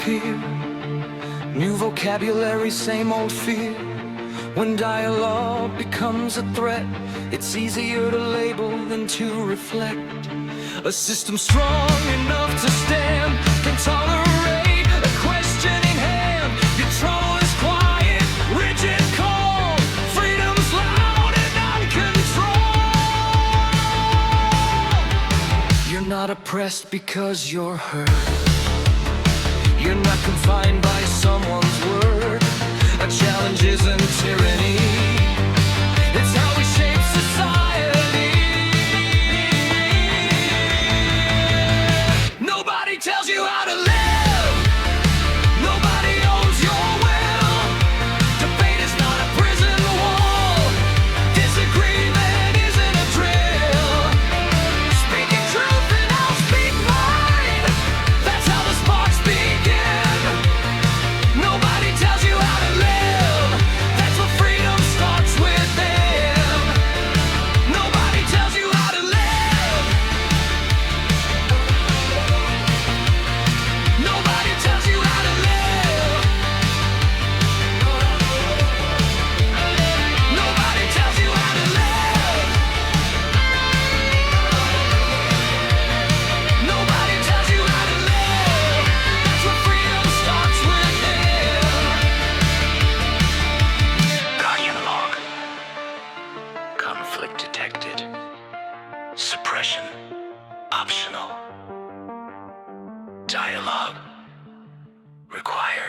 appear. New vocabulary, same old fear. When dialogue becomes a threat, it's easier to label than to reflect. A system strong enough to stand can tolerate a questioning hand. Your trouble is quiet, rigid, cold. Freedom's loud and uncontrolled. You're not oppressed because you're heard. You're not confined by someone's word. A challenge isn't tyranny. It's how we shape society. Nobody tells you how to live. Nobody owns your will. Debate is not a prison wall. Disagreement isn't a drill. Speaking truth and I'll speak mine. That's how the sparks begin. Nobody tells you how to live. That's where freedom starts within. Nobody tells you how to live. Nobody tells you how to live. Nobody tells you how to live. Nobody tells you how to live. That's where freedom starts within. Guardian log. Conflict detected. Suppression optional. Dialogue required.